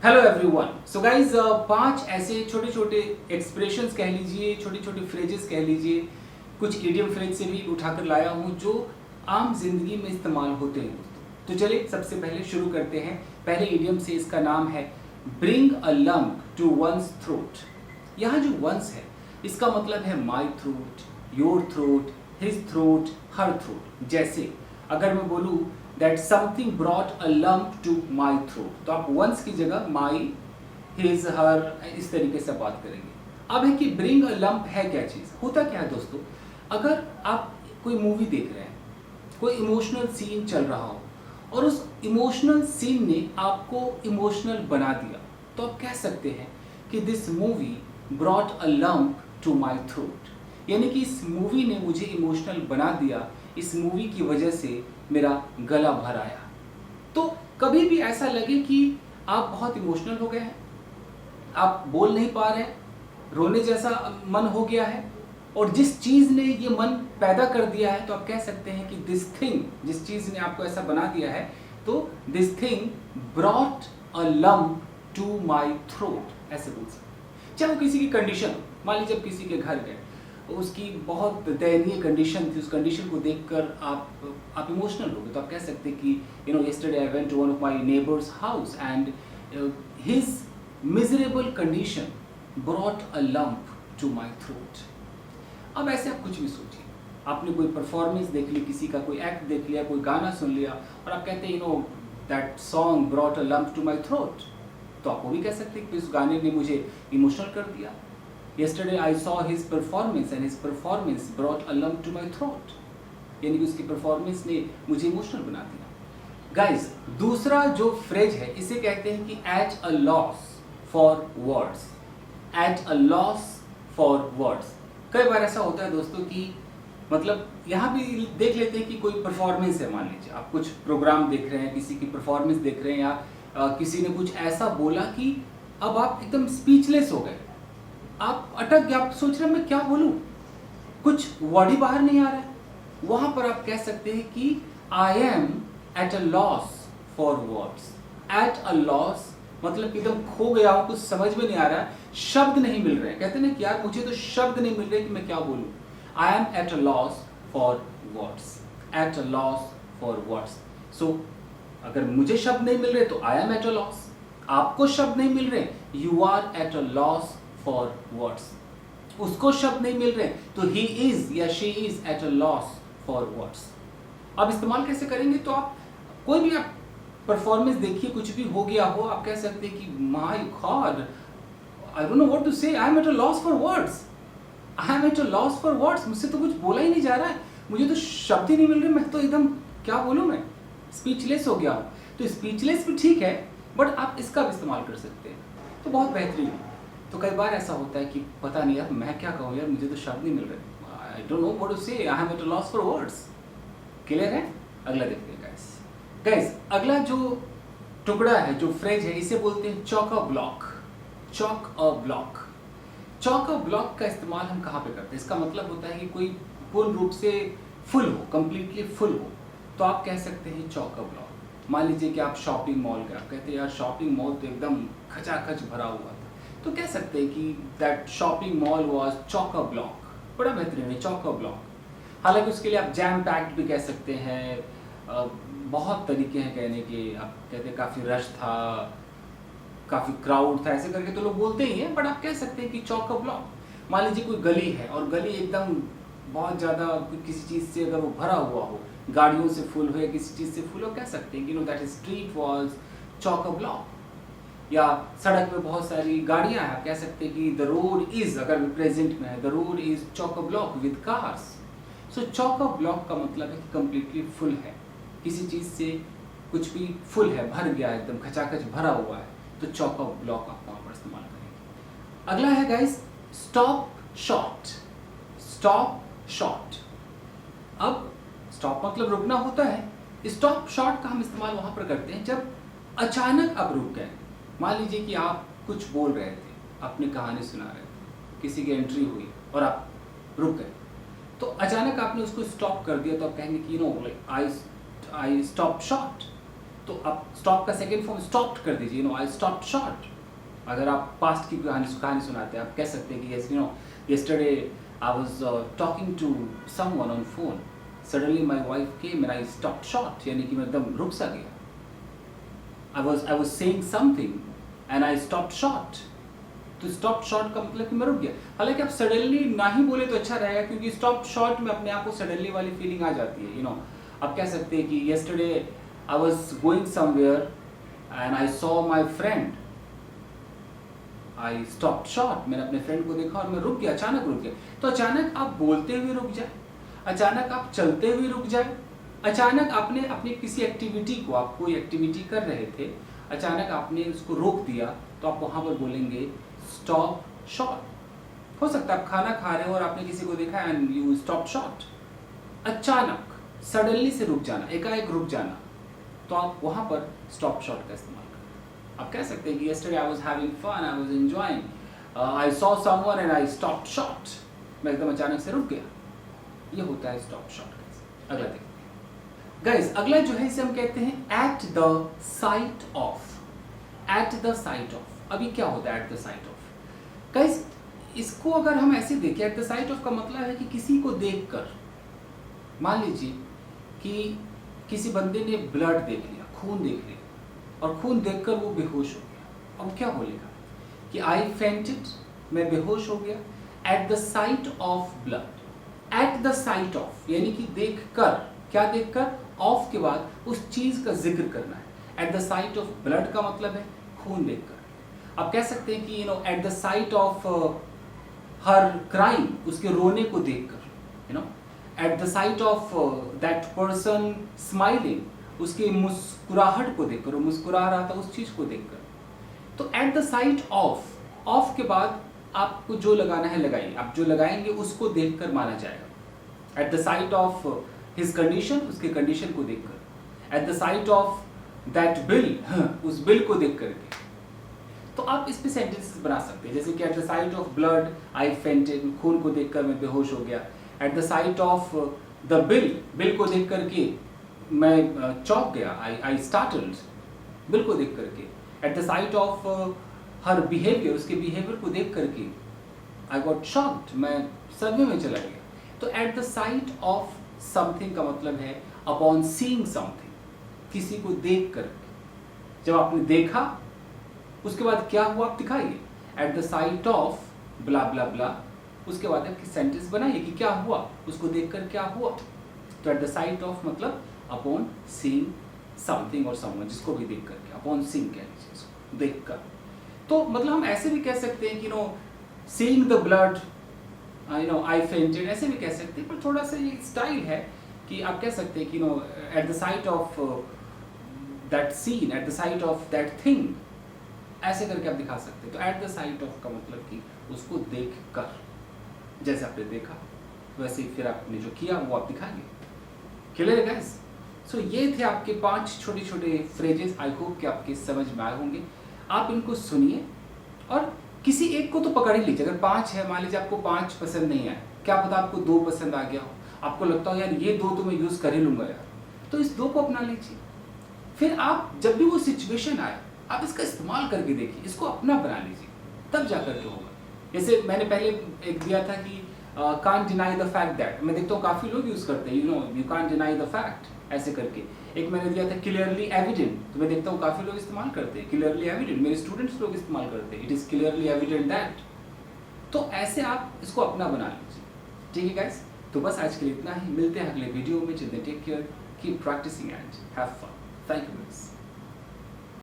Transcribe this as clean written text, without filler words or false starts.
Hello everyone. So guys पांच ऐसे छोटे छोटे एक्सप्रेशंस कह लीजिए, छोटे छोटे फ्रेजेस कह लीजिए, कुछ इडियम फ्रेज से भी उठाकर लाया हूं जो आम जिंदगी में इस्तेमाल होते हैं दोस्तों। तो चलिए सबसे पहले शुरू करते हैं। पहले इडियम से, इसका नाम है bring a lump to one's throat. यहाँ जो वंस है इसका मतलब है my throat, your throat, his throat, her throat. जैसे अगर मैं बोलूँ that something brought a lump to my throat, तो आप once की जगह my, his, her इस तरीके से बात करेंगे। अब है कि bring a lump है क्या चीज़, होता क्या है दोस्तों। अगर आप कोई मूवी देख रहे हैं, कोई इमोशनल सीन चल रहा हो और उस इमोशनल सीन ने आपको इमोशनल बना दिया, तो आप कह सकते हैं कि this movie brought a lump to my throat, यानी कि इस मूवी ने मुझे इमोशनल बना दिया, इस मूवी की वजह से मेरा गला भर आया। तो कभी भी ऐसा लगे कि आप बहुत इमोशनल हो गए हैं, आप बोल नहीं पा रहे हैं, रोने जैसा मन हो गया है, और जिस चीज़ ने ये मन पैदा कर दिया है, तो आप कह सकते हैं कि दिस थिंग, जिस चीज़ ने आपको ऐसा बना दिया है, तो this thing brought a lump to my throat, ऐसे बोल सकते हैं। चाहे वो किसी की कंडीशन, मान लीजिए जब किसी के घर गए, उसकी बहुत दयनीय कंडीशन थी, उस कंडीशन को देखकर आप इमोशनल हो गए, तो आप कह सकते हैं कि yesterday I went to one of my neighbor's house and his miserable condition brought a lump to my throat। अब ऐसे आप कुछ भी सोचिए, आपने कोई परफॉर्मेंस देख ली, किसी का कोई एक्ट देख लिया, कोई गाना सुन लिया, और आप कहते हैं that song brought a lump to my throat, तो आप वो भी कह सकते हैं कि इस गाने ने मुझे इमोशनल कर दिया। Yesterday I saw his performance and his performance brought a lump to my throat, यानी कि उसकी परफॉर्मेंस ने मुझे इमोशनल बना दिया। गाइज, दूसरा जो फ्रेज है इसे कहते हैं कि at a loss for words, at a loss for words। कई बार ऐसा होता है दोस्तों कि मतलब यहाँ भी देख लेते हैं कि कोई परफॉर्मेंस है, मान लीजिए आप कुछ प्रोग्राम देख रहे हैं, किसी की परफॉर्मेंस देख रहे हैं, या किसी ने कुछ ऐसा बोला कि अब आप एकदम स्पीचलेस हो गए, आप अटक गए, आप सोच रहे हैं मैं क्या बोलूं, कुछ वर्ड ही बाहर नहीं आ रहा है। वहां पर आप कह सकते हैं कि आई am at a loss for words. At a loss मतलब एकदम खो गया हूं, कुछ समझ में नहीं आ रहा है, शब्द नहीं मिल रहे। कहते हैं कि यार मुझे तो शब्द नहीं मिल रहे कि मैं क्या बोलूं। I am at a loss for words, at a loss for words. So अगर मुझे शब्द नहीं मिल रहे तो I am at a loss, आपको शब्द नहीं मिल रहे, you are at a loss for words. उसको शब्द नहीं मिल रहे तो ही इज या she is at a loss for words. अब इस्तेमाल कैसे करेंगे, तो आप कोई भी आप परफॉर्मेंस देखिए, कुछ भी हो गया हो, आप कह सकते हैं कि my god I don't know what to say, I am at a loss for words, I am at a loss for words. मुझसे तो कुछ बोला ही नहीं जा रहा है, मुझे तो शब्द ही नहीं मिल रहे, मैं तो एकदम क्या बोलूं, मैं स्पीचलेस हो गया हूं। तो स्पीचलेस भी ठीक है, बट आप इसका भी इस्तेमाल कर सकते हैं, तो बहुत बेहतरीन है। तो कई बार ऐसा होता है कि पता नहीं यार मैं क्या कहूँ, यार मुझे तो शब्द नहीं मिल रहे, I don't know what to say, I am at a loss for words. Clear है? अगला देखते हैं गाइस, अगला जो टुकड़ा है, जो फ्रेज है, इसे बोलते हैं chalk a block. Chalk a block, chalk a block का इस्तेमाल हम कहाँ पे करते हैं, इसका मतलब होता है कि कोई पूर्ण रूप से फुल हो, कंप्लीटली फुल हो, तो आप कह सकते हैं चॉक अ ब्लॉक। मान लीजिए कि आप शॉपिंग मॉल गए, आप कहते हैं यार शॉपिंग मॉल तो एकदम खचाखच भरा हुआ था, तो कह सकते हैं कि that shopping mall was chalk a block. बड़ा बेहतरीन है चॉक अ ब्लॉक। हालांकि उसके लिए आप जैम पैक्ड भी कह सकते हैं, बहुत तरीके हैं कहने के। आप कहते हैं काफ़ी रश था, काफ़ी क्राउड था, ऐसे करके तो लोग बोलते ही हैं, बट आप कह सकते हैं कि चॉक अ ब्लॉक। मान लीजिए कोई गली है और गली एकदम बहुत ज़्यादा किसी चीज़ से अगर वो भरा हुआ हो, गाड़ियों से फुल हो या किसी चीज़ से फुल हो, कह सकते हैं कि that street was chalk a block. या सड़क में बहुत सारी गाड़ियां हैं, आप कह सकते हैं कि द रोड इज, अगर प्रेजेंट में है, the road is chalk a block with cars. So chalk a block का मतलब है कि कंप्लीटली फुल है, किसी चीज से कुछ भी फुल है, भर गया है, एकदम खचाखच भरा हुआ है, तो चॉक अ ब्लॉक आप वहां पर इस्तेमाल करेंगे। अगला है guys stop short. Stop short, अब स्टॉप मतलब रुकना होता है, स्टॉप शॉर्ट का हम इस्तेमाल वहां पर करते हैं जब अचानक आप रुक गए। मान लीजिए कि आप कुछ बोल रहे थे, अपनी कहानी सुना रहे थे, किसी की एंट्री हुई और आप रुक गए, तो अचानक आपने उसको स्टॉप कर दिया, तो आप कहेंगे कि आई स्टॉप शॉर्ट। तो आप स्टॉप का सेकेंड फॉर्म स्टॉप्ड कर दीजिए, आई स्टॉप्ड शॉर्ट। अगर आप पास्ट की कहानी सुनाते हैं, आप कह सकते हैं कि yesterday I was talking to someone on phone, suddenly my wife came and I stopped short, यानी कि मैं एकदम रुक सा गया। I was saying something and I stopped short। तो स्टॉप शॉर्ट का मतलब कि मैं रुक गया। हालांकि आप सडनली ना ही बोले तो अच्छा रहेगा, क्योंकि स्टॉप शॉर्ट में अपने आप को सडनली वाली फीलिंग आ जाती है। आप कह सकते हैं कि yesterday I was going somewhere and I saw my friend, I stopped short। मैंने अपने फ्रेंड को देखा और मैं रुक गया, अचानक रुक गया। तो अचानक आप बोलते हुए रुक जाए, अचानक आप चलते हुए रुक जाए, अचानक आपने अपनी किसी एक्टिविटी को, आप कोई एक्टिविटी कर रहे थे, अचानक आपने उसको रोक दिया, तो आप वहाँ पर बोलेंगे स्टॉप शॉर्ट। हो सकता है आप खाना खा रहे हो और आपने किसी को देखा एंड यू स्टॉप शॉर्ट। अचानक सडनली से रुक जाना, एकाएक रुक जाना, तो आप वहाँ पर स्टॉप शॉर्ट का इस्तेमाल करें। आप कह सकते हैं कि yesterday I was having fun, I was enjoying, I saw someone and I stopped short। मैं एकदम अचानक से रुक गया। ये होता है स्टॉप शॉर्ट। अगला देखते हैं गाइस, अगला जो है इसे हम कहते हैं eight the sight of. Eight the sight of, अभी क्या होता है eight the sight of guys? इसको अगर हम ऐसे देखें, एट द साइट ऑफ का मतलब है कि किसी को देखकर, मान लीजिए कि किसी बंदे ने ब्लड देख लिया, खून देख लिया, और खून देखकर वो बेहोश हो गया। अब क्या बोलेगा कि आई फेंटेड, मैं बेहोश हो गया eight the sight of blood. Eight the sight of यानी कि देखकर, क्या देखकर? ऑफ के बाद उस चीज का जिक्र करना है। Eight the sight of blood का मतलब है खून देखकर। आप कह सकते हैं कि at the sight of her crime, उसके रोने को देखकर, eight the sight of that person smiling, उसकी मुस्कुराहट को देखकर, वो मुस्कुरा रहा था उस चीज को देखकर। तो eight the sight of, of के बाद आपको जो लगाना है लगाइए, आप जो लगाएंगे उसको देखकर माना जाएगा। Eight the sight of his condition, उसके कंडीशन को देखकर। Eight the sight of that bill, उस बिल को देख करके। तो आप इस पे सेंटेंसेस बना सकते हैं, जैसे कि at the sight of blood I fainted, खून को देखकर मैं बेहोश हो गया। Eight the sight of the bill, bill को देख करके मैं चौंक गया, आई स्टार्टल्ड, बिल को देख करके। Eight the sight of her behaviour, उसके बिहेवियर को देख करके आई गॉट शॉक्ड, मैं सदमे में चला गया। तो eight the sight of something का मतलब है अपॉन सीइंग समथिंग, किसी को देख करके। जब आपने देखा, उसके बाद क्या हुआ आप दिखाइए। एट द साइट ऑफ ब्ला ब्ला ब्ला, उसके बाद आपकी सेंटेंस बनाइए कि क्या हुआ, उसको देखकर क्या हुआ। तो एट द साइट ऑफ मतलब अपॉन सीइंग समथिंग और समवन, जिसको भी देख करके, अपॉन सीइंग कह लीजिए इसको, देखकर। तो मतलब हम ऐसे भी कह सकते हैं कि seeing the blood, I fainted, ऐसे भी कह सकते हैं, पर थोड़ा सा ये स्टाइल है कि आप कह सकते हैं कि at the sight of that scene, at the sight of that thing, ऐसे करके आप दिखा सकते हैं। तो एट द साइट ऑफ का मतलब कि उसको देख कर, जैसे आपने देखा वैसे ही फिर आपने जो किया वो आप दिखाएंगे। क्लियर है गाइस? सो ये थे आपके 5 छोटे छोटे फ्रेजेस। आई होप कि आपके समझ में आए होंगे। आप इनको सुनिए और किसी एक को तो पकड़ ही लीजिए। अगर 5 है, मान लीजिए आपको 5 पसंद नहीं आए, क्या पता आपको 2 पसंद आ गया हो, आपको लगता हो यार ये 2 तो मैं यूज़ कर ही लूँगा यार, तो इस 2 को अपना लीजिए। फिर आप जब भी वो सिचुएशन आए, आप इसका इस्तेमाल करके देखिए, इसको अपना बना लीजिए, तब जा करके होगा। जैसे मैंने पहले एक दिया था कि can't deny the fact that, मैं देखता हूँ काफ़ी लोग यूज़ करते हैं, you can't deny the fact, ऐसे करके। एक मैंने दिया था क्लियरली एविडेंट, तो मैं देखता हूँ काफ़ी लोग इस्तेमाल करते हैं क्लियरली एविडेंट, मेरे स्टूडेंट्स लोग इस्तेमाल करते हैं, it is clearly evident that. तो ऐसे आप इसको अपना बना लीजिए। ठीक है गाइस? तो बस आज के लिए इतना ही, मिलते हैं अगले वीडियो में। Take care, keep practicing and have fun. Thank you guys.